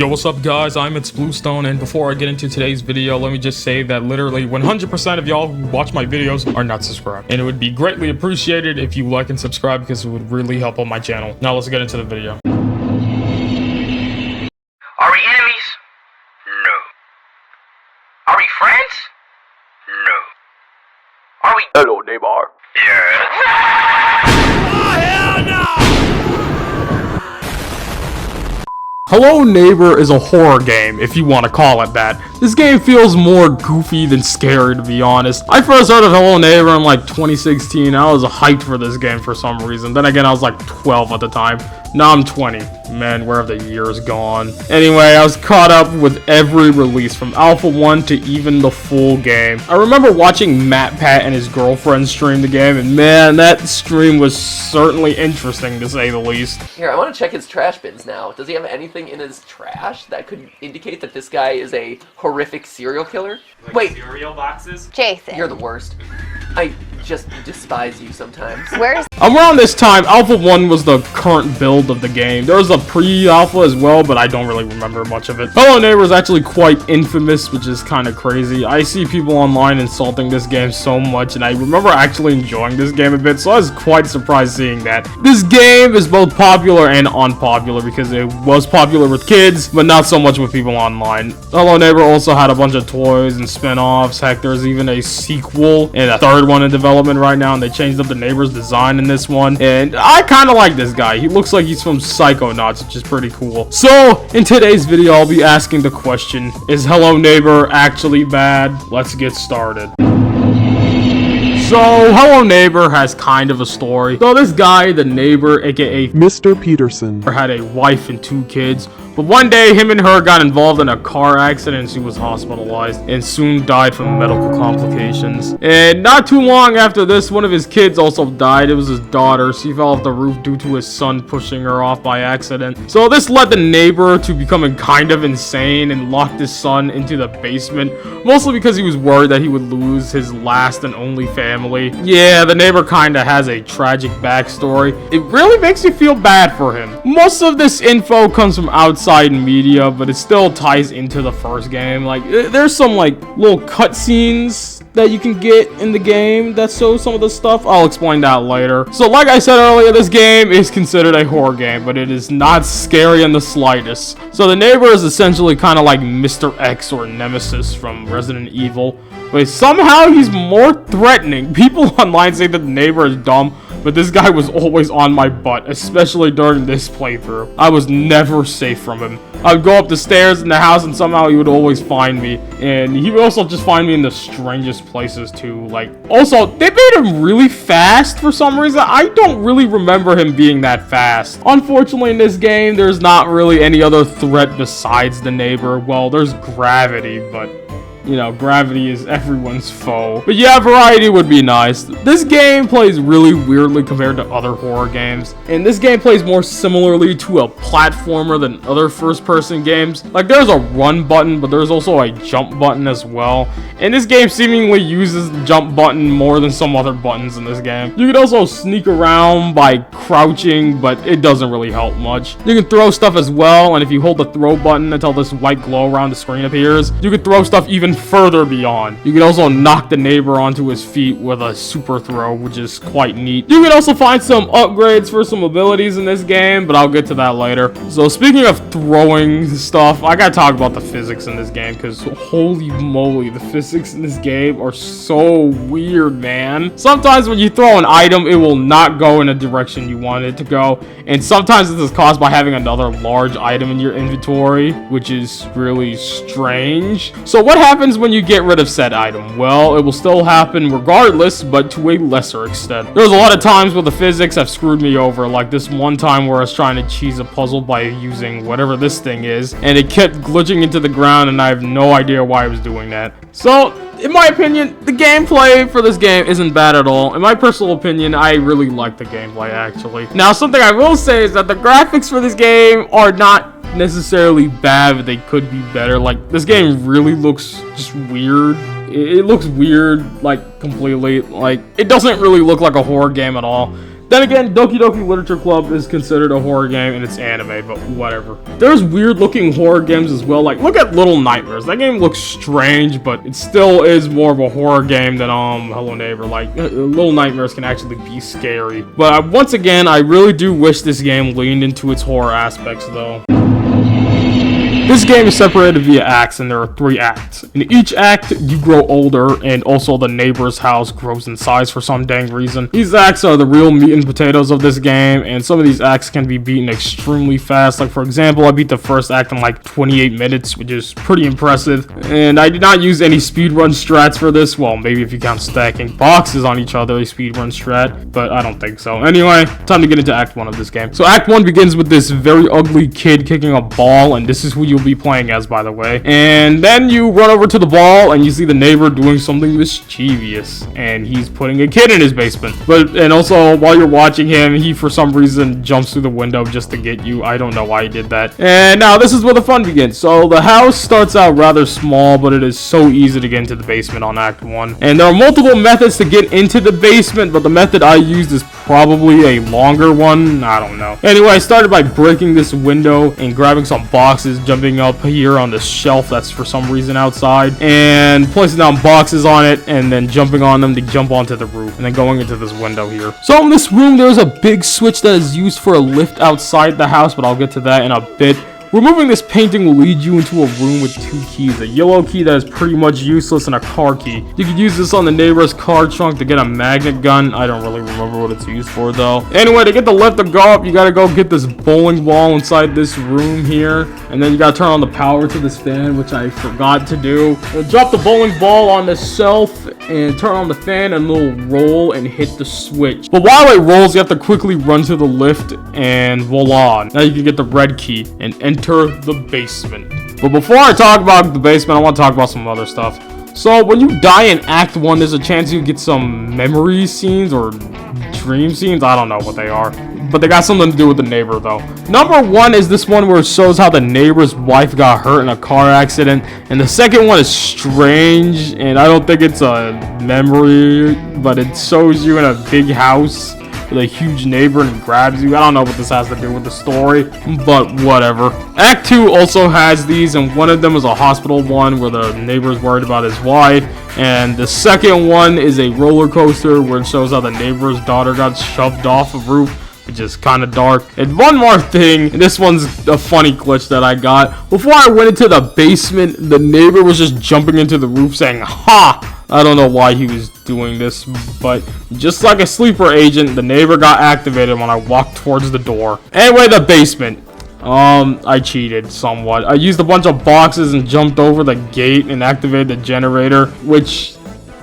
Yo, what's up guys, it's Bluestone, and before I get into today's video, let me just say that literally 100% of y'all who watch my videos are not subscribed. And it would be greatly appreciated if you like and subscribe because it would really help on my channel. Now let's get into the video. Are we enemies? No. Are we friends? No. Are we— Hello, neighbor. Yeah. Hello Neighbor is a horror game, if you want to call it that. This game feels more goofy than scary, to be honest. I first heard of Hello Neighbor in like 2016. I was hyped for this game for some reason. Then again, I was like 12 at the time. Now I'm 20. Man, where have the years gone? Anyway, I was caught up with every release from Alpha 1 to even the full game. I remember watching MatPat and his girlfriend stream the game, and man, that stream was certainly interesting to say the least. Here, I want to check his trash bins now. Does he have anything in his trash that could indicate that this guy is a horrific serial killer? Like Wait, cereal boxes? Jason. you're the worst. I just despise you sometimes. Where's Around this time, Alpha 1 was the current build of the game. There was a pre-alpha as well, but I don't really remember much of it. Hello Neighbor is actually quite infamous, which is kind of crazy. I see people online insulting this game so much, and I remember actually enjoying this game a bit, so I was quite surprised seeing that. This game is both popular and unpopular because it was popular with kids, but not so much with people online. Hello Neighbor also had a bunch of toys and spin-offs. Heck, there's even a sequel and a third one in development right now, and they changed up the Neighbor's design in this one, and I kind of like this guy. He looks like he's from Psychonauts, which is pretty cool. So in today's video, I'll be asking the question, is Hello Neighbor actually bad? Let's get started. So, Hello Neighbor has kind of a story. So this guy, the neighbor, aka Mr. Peterson. had a wife and 2 kids, but one day him and her got involved in a car accident and she was hospitalized and soon died from medical complications. And not too long after this, one of his kids also died. It was his daughter. She fell off the roof due to his son pushing her off by accident. So this led the neighbor to becoming kind of insane and locked his son into the basement, mostly because he was worried that he would lose his last and only family. Yeah, the neighbor kinda has a tragic backstory. It really makes you feel bad for him. Most of this info comes from outside media, but it still ties into the first game. Like, there's some like little cutscenes that you can get in the game that show some of the stuff. I'll explain that later. So like I said earlier, this game is considered a horror game, but it is not scary in the slightest. So the neighbor is essentially kind of like Mr. X or Nemesis from Resident Evil, but somehow he's more threatening. People online say that the neighbor is dumb, but this guy was always on my butt, especially during this playthrough. I was never safe from him. I would go up the stairs in the house and somehow he would always find me. And he would also just find me in the strangest places too. Like, also, they made him really fast for some reason. I don't really remember him being that fast. Unfortunately, in this game, there's not really any other threat besides the neighbor. Well, there's gravity, but you know, gravity is everyone's foe. But yeah, variety would be nice. This game plays really weirdly compared to other horror games. And this game plays more similarly to a platformer than other first-person games. Like, there's a run button, but there's also a jump button as well. And this game seemingly uses the jump button more than some other buttons in this game. You can also sneak around by crouching, but it doesn't really help much. You can throw stuff as well, and if you hold the throw button until this white glow around the screen appears, you can throw stuff even further beyond. You can also knock the neighbor onto his feet with a super throw, which is quite neat. You can also find some upgrades for some abilities in this game, but I'll get to that later. So speaking of throwing stuff, I gotta talk about the physics in this game, because holy moly, the physics in this game are so weird, man. Sometimes when you throw an item, it will not go in a direction you want it to go, and sometimes this is caused by having another large item in your inventory, which is really strange. So what happens when you get rid of said item? Well, it will still happen regardless, but to a lesser extent. There's a lot of times where the physics have screwed me over, like this one time where I was trying to cheese a puzzle by using whatever this thing is, and it kept glitching into the ground, and I have no idea why I was doing that. So, in my opinion, the gameplay for this game isn't bad at all. In my personal opinion, I really like the gameplay, actually. Now, something I will say is that the graphics for this game are not necessarily bad, but they could be better. Like, this game really looks just weird. It looks weird, like, completely. Like, it doesn't really look like a horror game at all. Then again, Doki Doki Literature Club is considered a horror game and it's anime, but whatever. There's weird looking horror games as well. Like, look at Little Nightmares. That game looks strange, but it still is more of a horror game than Hello Neighbor. Like, Little Nightmares can actually be scary. But once again, I really do wish this game leaned into its horror aspects though. This game is separated via acts, and there are 3 acts. In each act, you grow older, and also the neighbor's house grows in size for some dang reason. These acts are the real meat and potatoes of this game, and some of these acts can be beaten extremely fast. Like, for example, I beat the first act in like 28 minutes, which is pretty impressive. And I did not use any speedrun strats for this. Well, maybe if you count stacking boxes on each other, a speedrun strat, but I don't think so. Anyway, time to get into Act 1 of this game. So Act 1 begins with this very ugly kid kicking a ball, and this is who you'll be playing as, by the way. And then you run over to the ball and you see the neighbor doing something mischievous, and he's putting a kid in his basement. And also while you're watching him, he for some reason jumps through the window just to get you. I don't know why he did that. And now this is where the fun begins. So the house starts out rather small, but it is so easy to get into the basement on Act 1. And there are multiple methods to get into the basement, but the method I used is probably a longer one. I don't know. Anyway, I started by breaking this window and grabbing some boxes, jumping up here on the shelf that's for some reason outside, and placing down boxes on it, and then jumping on them to jump onto the roof, and then going into this window here. So in this room, there's a big switch that is used for a lift outside the house, but I'll get to that in a bit. Removing this painting will lead you into a room with 2 keys, a yellow key that is pretty much useless and a car key. You could use this on the neighbor's car trunk to get a magnet gun. I don't really remember what it's used for though. Anyway, to get the lift to go up, you gotta go get this bowling ball inside this room here, and then you gotta turn on the power to this fan, which I forgot to do. We'll drop the bowling ball on the shelf and turn on the fan, and it'll roll and hit the switch. But while it rolls, you have to quickly run to the lift, and voila, now you can get the red key and enter the basement. But before I talk about the basement, I want to talk about some other stuff. So when you die in Act 1, there's a chance you get some memory scenes or dream scenes. I don't know what they are, but they got something to do with the neighbor though. Number 1 is this one where it shows how the neighbor's wife got hurt in a car accident, and the second one is strange, and I don't think it's a memory, but it shows you in a big house with a huge neighbor and grabs you. I don't know what this has to do with the story, but whatever. Act 2 also has these, and one of them is a hospital one where the neighbor is worried about his wife, and the second one is a roller coaster where it shows how the neighbor's daughter got shoved off a roof, which is kind of dark. And one more thing, and this one's a funny glitch that I got. Before I went into the basement, the neighbor was just jumping into the roof saying, "Ha!" I don't know why he was doing this, but just like a sleeper agent, the neighbor got activated when I walked towards the door. Anyway, the basement. I cheated somewhat. I used a bunch of boxes and jumped over the gate and activated the generator, which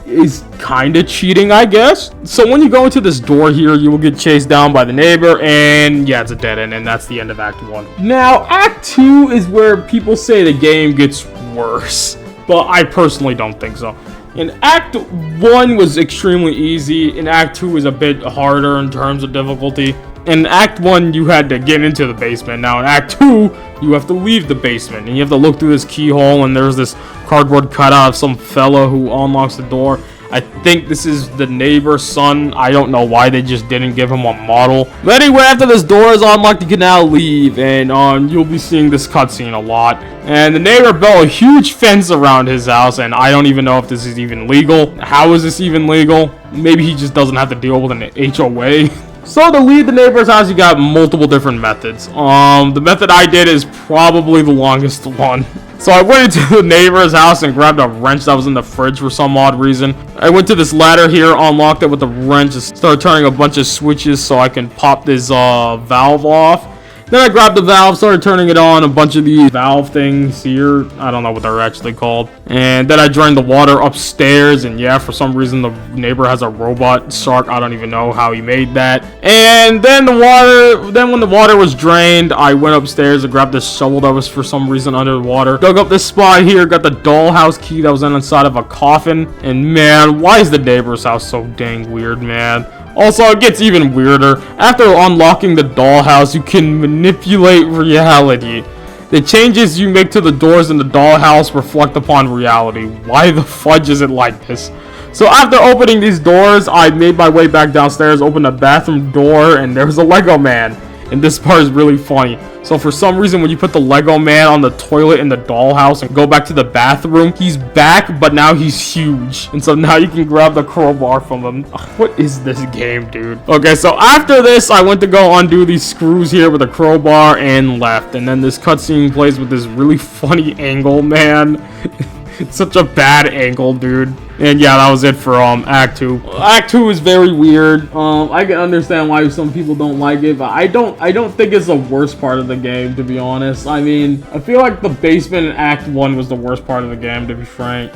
is kind of cheating, I guess. So when you go into this door here, you will get chased down by the neighbor, and yeah, it's a dead end, and that's the end of Act 1. Now, Act 2 is where people say the game gets worse, but I personally don't think so. In Act 1 was extremely easy, and Act 2 is a bit harder in terms of difficulty. In Act 1, you had to get into the basement. Now in Act 2, you have to leave the basement, and you have to look through this keyhole, and there's this cardboard cutout of some fella who unlocks the door. I think this is the neighbor's son. I don't know why they just didn't give him a model. But anyway, after this door is unlocked, you can now leave, and you'll be seeing this cutscene a lot. And the neighbor built a huge fence around his house, and I don't even know if this is even legal. How is this even legal? Maybe he just doesn't have to deal with an HOA. So to leave the neighbor's house, you got multiple different methods. The method I did is probably the longest one. So I went into the neighbor's house and grabbed a wrench that was in the fridge for some odd reason. I went to this ladder here, unlocked it with the wrench, and started turning a bunch of switches so I can pop this valve off. Then I grabbed the valve, started turning it on, a bunch of these valve things here. I don't know what they're actually called. And then I drained the water upstairs, and yeah, for some reason the neighbor has a robot shark. I don't even know how he made that. And then when the water was drained, I went upstairs and grabbed this shovel that was for some reason under the water. Dug up this spot here, got the dollhouse key that was inside of a coffin. And man, why is the neighbor's house so dang weird, man? Also, it gets even weirder. After unlocking the dollhouse, you can manipulate reality. The changes you make to the doors in the dollhouse reflect upon reality. Why the fudge is it like this? So after opening these doors, I made my way back downstairs, opened the bathroom door, and there was a Lego man. And this part is really funny. So for some reason, when you put the Lego man on the toilet in the dollhouse and go back to the bathroom, he's back, but now he's huge. And so now you can grab the crowbar from him. What is this game, dude? Okay, so after this, I went to go undo these screws here with a crowbar and left. And then this cutscene plays with this really funny angle, man. It's such a bad angle, dude. And yeah, that was it for Act 2. Act 2 is very weird. I can understand why some people don't like it, but I don't think it's the worst part of the game, to be honest. I mean, I feel like the basement in Act 1 was the worst part of the game, to be frank.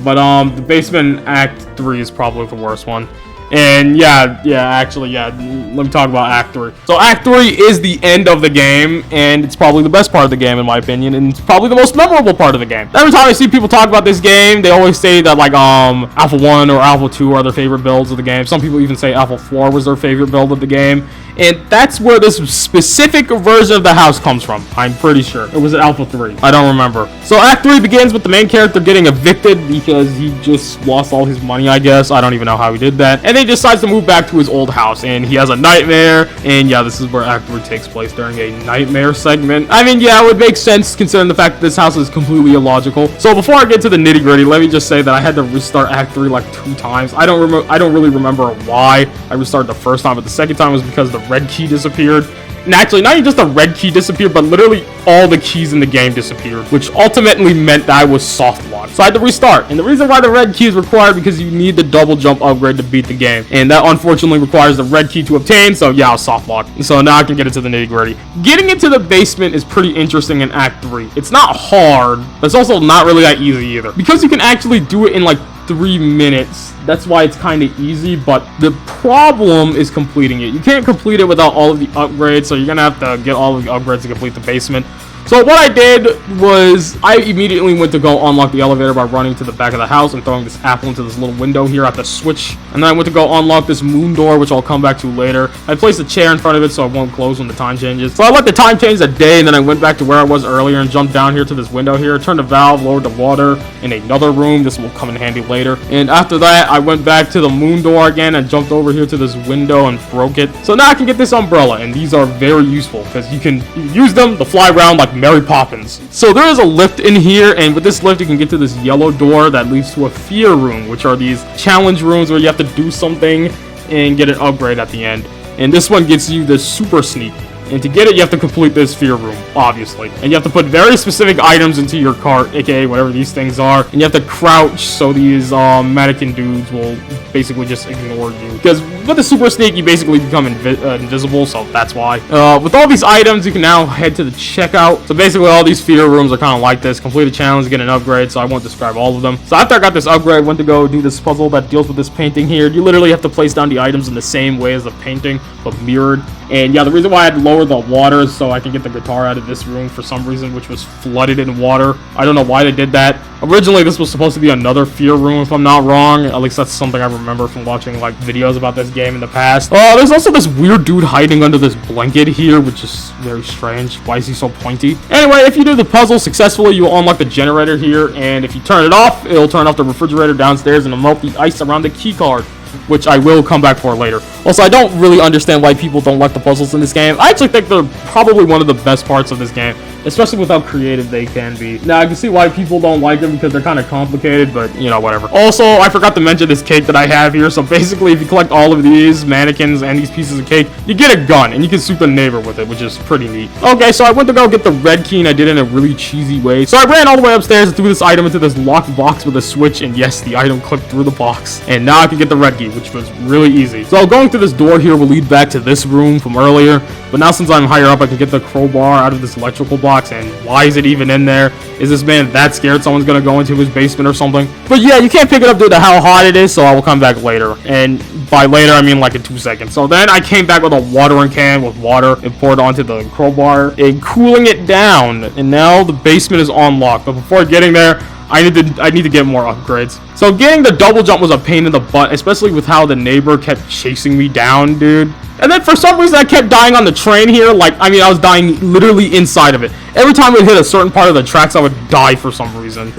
But the basement in Act 3 is probably the worst one. And actually, let me talk about Act 3. So Act 3 is the end of the game, and it's probably the best part of the game, in my opinion, and it's probably the most memorable part of the game. Every time I see people talk about this game, they always say that, like, Alpha 1 or Alpha 2 are their favorite builds of the game. Some people even say Alpha 4 was their favorite build of the game. And that's where this specific version of the house comes from. I'm pretty sure. It was at Alpha 3. I don't remember. So Act 3 begins with the main character getting evicted because he just lost all his money, I guess. I don't even know how he did that. And then he decides to move back to his old house. And he has a nightmare. And yeah, this is where Act 3 takes place during a nightmare segment. I mean, yeah, it would make sense considering the fact that this house is completely illogical. So before I get to the nitty gritty, let me just say that I had to restart Act 3 like 2 times. I don't really remember why I restarted the first time, but the second time was because the red key disappeared. And actually, not even just the red key disappeared, but literally all the keys in the game disappeared, which ultimately meant that I was soft locked. So I had to restart. And the reason why the red key is required because you need the double jump upgrade to beat the game. And that unfortunately requires the red key to obtain, so yeah, I was soft locked. So now I can get into the nitty gritty. Getting into the basement is pretty interesting in Act 3. It's not hard, but it's also not really that easy either. Because you can actually do it in like 3 minutes. That's why it's kind of easy, but the problem is completing it. You can't complete it without all of the upgrades, so you're gonna have to get all of the upgrades to complete the basement. So what I did was I immediately went to go unlock the elevator by running to the back of the house and throwing this apple into this little window here at the switch. And then I went to go unlock this moon door, which I'll come back to later. I placed a chair in front of it so it won't close when the time changes. So I let the time change a day, and then I went back to where I was earlier and jumped down here to this window here, turned the valve, lowered the water in another room. This will come in handy later. And after that, I went back to the moon door again and jumped over here to this window and broke it. So now I can get this umbrella, and these are very useful because you can use them to fly around like Mary Poppins. So there is a lift in here, and with this lift you can get to this yellow door that leads to a fear room, which are these challenge rooms where you have to do something and get an upgrade at the end. And this one gets you the super sneak. And to get it, you have to complete this fear room, obviously. And you have to put very specific items into your cart, aka whatever these things are. And you have to crouch so these mannequin dudes will basically just ignore you. Because with the super sneak, you basically become invisible, so that's why. With all these items, you can now head to the checkout. So basically, all these fear rooms are kind of like this. Complete a challenge, get an upgrade, so I won't describe all of them. So after I got this upgrade, I went to go do this puzzle that deals with this painting here. You literally have to place down the items in the same way as the painting, but mirrored. And yeah, the reason why I had to lower the water is so I can get the guitar out of this room for some reason, which was flooded in water. I don't know why they did that. Originally, this was supposed to be another fear room, if I'm not wrong. At least that's something I remember from watching like videos about this game in the past. There's also this weird dude hiding under this blanket here, which is very strange. Why is he so pointy? Anyway, if you do the puzzle successfully, you'll unlock the generator here, and if you turn it off, it'll turn off the refrigerator downstairs and it'll melt the ice around the key card, which I will come back for later. Also, I don't really understand why people don't like the puzzles in this game. I actually think they're probably one of the best parts of this game, especially with how creative they can be. Now, I can see why people don't like them because they're kind of complicated, but, you know, whatever. Also, I forgot to mention this cake that I have here. So basically, if you collect all of these mannequins and these pieces of cake, you get a gun, and you can shoot the neighbor with it, which is pretty neat. Okay, so I went to go get the red key, and I did it in a really cheesy way. So I ran all the way upstairs and threw this item into this locked box with a switch, and yes, the item clipped through the box. And now I can get the red key, which was really easy. So going through this door here will lead back to this room from earlier, but now since I'm higher up, I can get the crowbar out of this electrical box. And why is it even in there? Is this man that scared someone's gonna go into his basement or something? But yeah, you can't pick it up due to how hot it is, so I will come back later. And by later, I mean like in 2 seconds. So then I came back with a watering can with water and poured onto the crowbar and cooling it down. And now the basement is unlocked. But before getting there, I need to get more upgrades. So getting the double jump was a pain in the butt, especially with how the neighbor kept chasing me down, dude. And then for some reason I kept dying on the train here. Like, I mean, I was dying literally inside of it. Every time it hit a certain part of the tracks, I would die for some reason.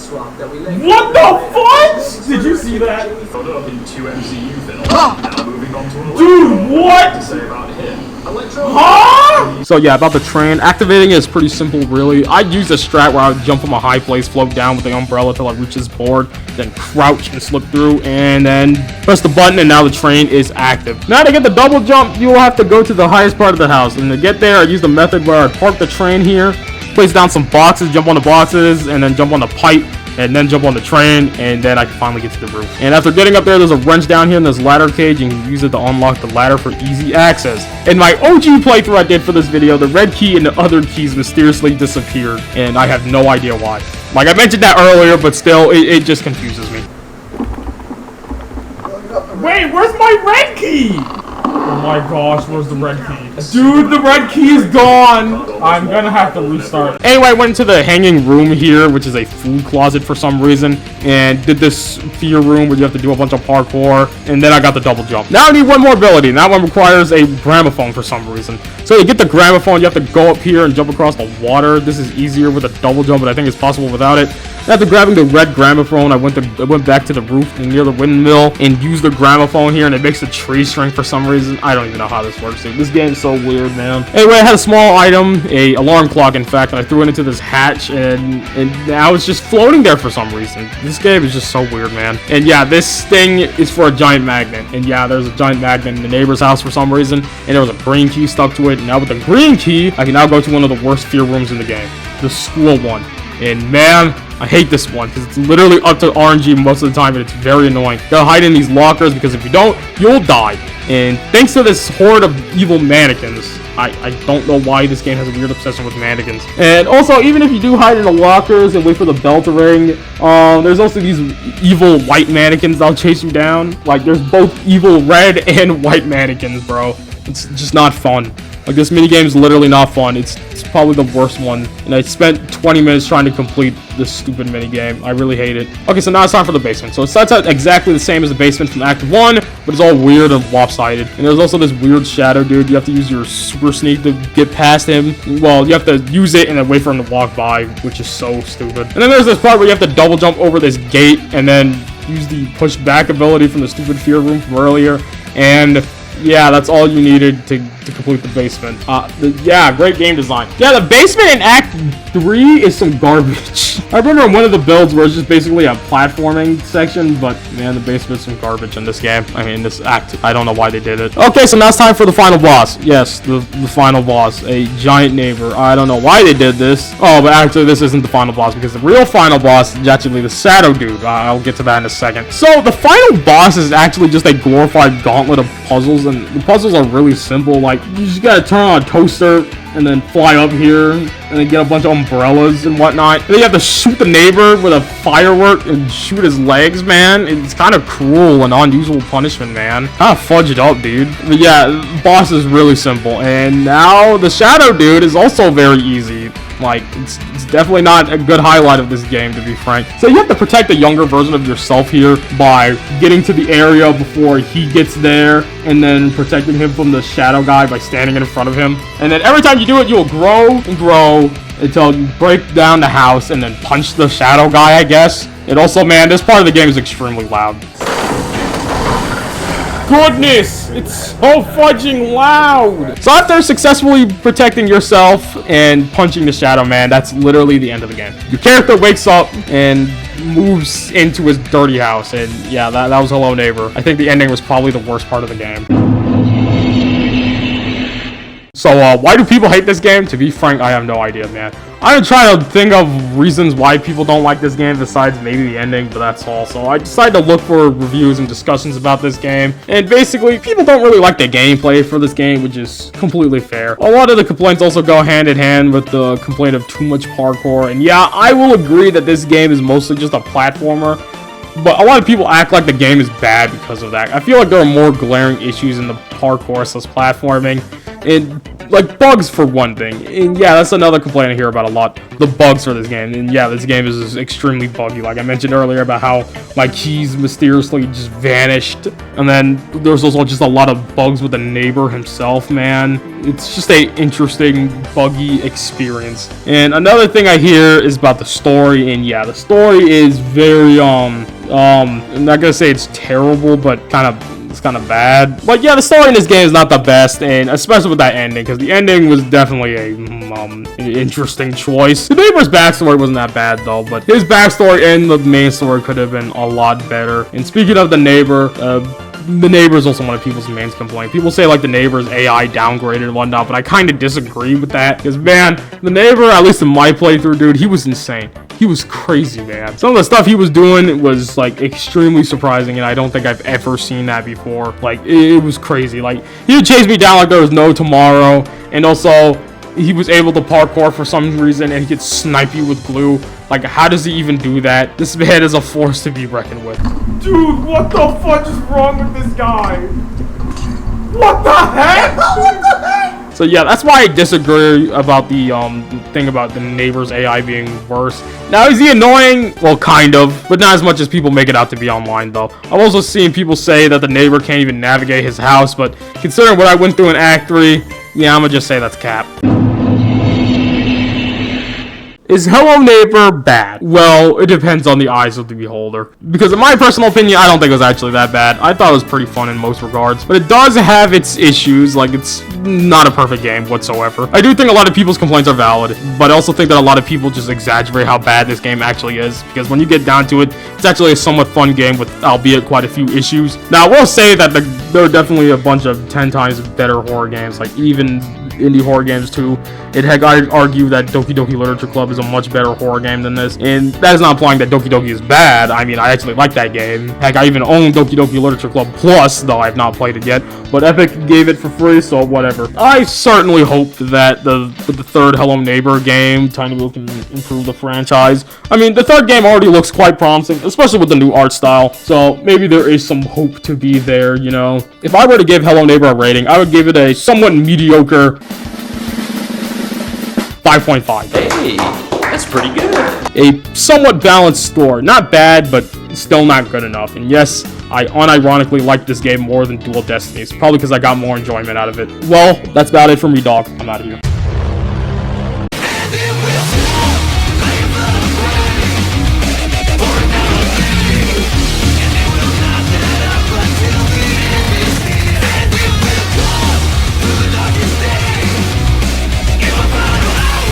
swap that we linked. What the fudge? Did you see that? Photo up in 2 MCU films. Now moving on to an Dude, what? to say about him. Electro. Huh? So yeah, about the train, activating it is pretty simple, really. I'd use a strat where I would jump from a high place, float down with the umbrella till I reach this board, then crouch and slip through, and then press the button, and now the train is active. Now to get the double jump, you will have to go to the highest part of the house, and to get there, I use the method where I park the train here, place down some boxes, jump on the boxes, and then jump on the pipe, and then jump on the train, and then I can finally get to the roof. And after getting up there, there's a wrench down here in this ladder cage, and you can use it to unlock the ladder for easy access. In my OG playthrough I did for this video, the red key and the other keys mysteriously disappeared, and I have no idea why. Like I mentioned that earlier, but still, it just confuses me. Wait, where's my red key? Oh my gosh, where's the red key? Dude, the red key is gone! I'm gonna have to restart. Anyway, I went into the hanging room here, which is a food closet for some reason, and did this fear room where you have to do a bunch of parkour, and then I got the double jump. Now I need one more ability, and that one requires a gramophone for some reason. So to get the gramophone, you have to go up here and jump across the water. This is easier with a double jump, but I think it's possible without it. After grabbing the red gramophone, I went back to the roof near the windmill and used the gramophone here, and it makes the tree shrink for some reason. I don't even know how this works, dude. This game's so weird, man. Anyway, I had a small item, a alarm clock, in fact, and I threw it into this hatch, and now it's just floating there for some reason. This game is just so weird, man. And yeah, this thing is for a giant magnet, and yeah, there's a giant magnet in the neighbor's house for some reason, and there was a green key stuck to it. And now with the green key, I can now go to one of the worst fear rooms in the game, the school one. And man, I hate this one because it's literally up to RNG most of the time, and it's very annoying. You gotta hide in these lockers because if you don't, you'll die. And thanks to this horde of evil mannequins, I don't know why this game has a weird obsession with mannequins. And also, even if you do hide in the lockers and wait for the bell to ring, there's also these evil white mannequins that'll chase you down. Like, there's both evil red and white mannequins, bro. It's just not fun. Like, this minigame is literally not fun. It's probably the worst one. And I spent 20 minutes trying to complete this stupid minigame. I really hate it. Okay, so now it's time for the basement. So it starts out exactly the same as the basement from Act 1, but it's all weird and lopsided. And there's also this weird shadow dude. You have to use your super sneak to get past him. Well, you have to use it and then wait for him to walk by, which is so stupid. And then there's this part where you have to double jump over this gate and then use the push back ability from the stupid fear room from earlier. And yeah, that's all you needed to complete the basement. Yeah, great game design. Yeah, the basement in Act 3 is some garbage. I remember in one of the builds where it's just basically a platforming section, but man, the basement's some garbage in this game. I mean, this act, I don't know why they did it. Okay, so now it's time for the final boss. Yes, the final boss, a giant neighbor. I don't know why they did this. Oh, but actually this isn't the final boss because the real final boss is actually the shadow dude. I'll get to that in a second. So the final boss is actually just a glorified gauntlet of puzzles, and the puzzles are really simple. Like, you just gotta turn on a toaster and then fly up here and then get a bunch of umbrellas and whatnot. And then you have to shoot the neighbor with a firework and shoot his legs, man. It's kind of cruel and unusual punishment, man. Kind of fudge it up, dude. But yeah, the boss is really simple. And now the shadow dude is also very easy. Like, it's definitely not a good highlight of this game, to be frank. So you have to protect a younger version of yourself here by getting to the area before he gets there, and then protecting him from the shadow guy by standing in front of him. And then every time you do it, you'll grow and grow until you break down the house and then punch the shadow guy, I guess. And also, man, this part of the game is extremely loud. Goodness, it's so fudging loud. So after successfully protecting yourself and punching the shadow man, that's literally the end of the game. Your character wakes up and moves into his dirty house, and yeah, that was Hello Neighbor. I think the ending was probably the worst part of the game. So, why do people hate this game? To be frank, I have no idea, man. I'm trying to think of reasons why people don't like this game besides maybe the ending, but that's all. So I decided to look for reviews and discussions about this game. And basically, people don't really like the gameplay for this game, which is completely fair. A lot of the complaints also go hand in hand with the complaint of too much parkour. And yeah, I will agree that this game is mostly just a platformer. But a lot of people act like the game is bad because of that. I feel like there are more glaring issues in the parkour / platforming. And like bugs for one thing, and yeah, that's another complaint I hear about a lot. The bugs for this game, and yeah, this game is extremely buggy. Like I mentioned earlier about how my keys mysteriously just vanished, and then there's also just a lot of bugs with the neighbor himself. Man, it's just a interesting buggy experience. And another thing I hear is about the story, and yeah, the story is very I'm not gonna say it's terrible, but it's kind of bad. But yeah, the story in this game is not the best, and especially with that ending, because the ending was definitely a interesting choice. The neighbor's backstory wasn't that bad though, but his backstory and the main story could have been a lot better. And speaking of the neighbor is also one of people's main complaints. People say like the neighbor's AI downgraded and whatnot, but I kind of disagree with that, because man, the neighbor, at least in my playthrough, dude, he was insane. He was crazy, man. Some of the stuff he was doing was like extremely surprising, and I don't think I've ever seen that before. Like it was crazy. Like he would chase me down like there was no tomorrow, and also he was able to parkour for some reason, and he could snipe you with glue. Like, how does he even do that? This man is a force to be reckoned with. Dude, what the fuck is wrong with this guy? What the heck? What the heck? So yeah, that's why I disagree about the thing about the neighbor's AI being worse. Now, is he annoying? Well, kind of, but not as much as people make it out to be online, though. I've also seen people say that the neighbor can't even navigate his house, but considering what I went through in Act 3, yeah, I'm gonna just say that's cap. Is Hello Neighbor bad? Well, it depends on the eyes of the beholder. Because in my personal opinion, I don't think it was actually that bad. I thought it was pretty fun in most regards. But it does have its issues. Like, it's not a perfect game whatsoever. I do think a lot of people's complaints are valid. But I also think that a lot of people just exaggerate how bad this game actually is. Because when you get down to it, it's actually a somewhat fun game with, albeit, quite a few issues. Now, I will say that there are definitely a bunch of 10 times better horror games. Like, even indie horror games too. I'd argue that Doki Doki Literature Club is a much better horror game than this, and that is not implying that Doki Doki is bad. I mean, I actually like that game. Heck, I even own Doki Doki Literature Club Plus, though I've not played it yet, but Epic gave it for free, so whatever. I certainly hope that with the third Hello Neighbor game, Tiny Wheel can improve the franchise. I mean, the third game already looks quite promising, especially with the new art style, so maybe there is some hope to be there, you know. If I were to give Hello Neighbor a rating, I would give it a somewhat mediocre 5.5. Hey, that's pretty good. A somewhat balanced story. Not bad, but still not good enough. And yes, I unironically like this game more than Dual Destinies. Probably because I got more enjoyment out of it. Well, that's about it for me, dog. I'm out of here.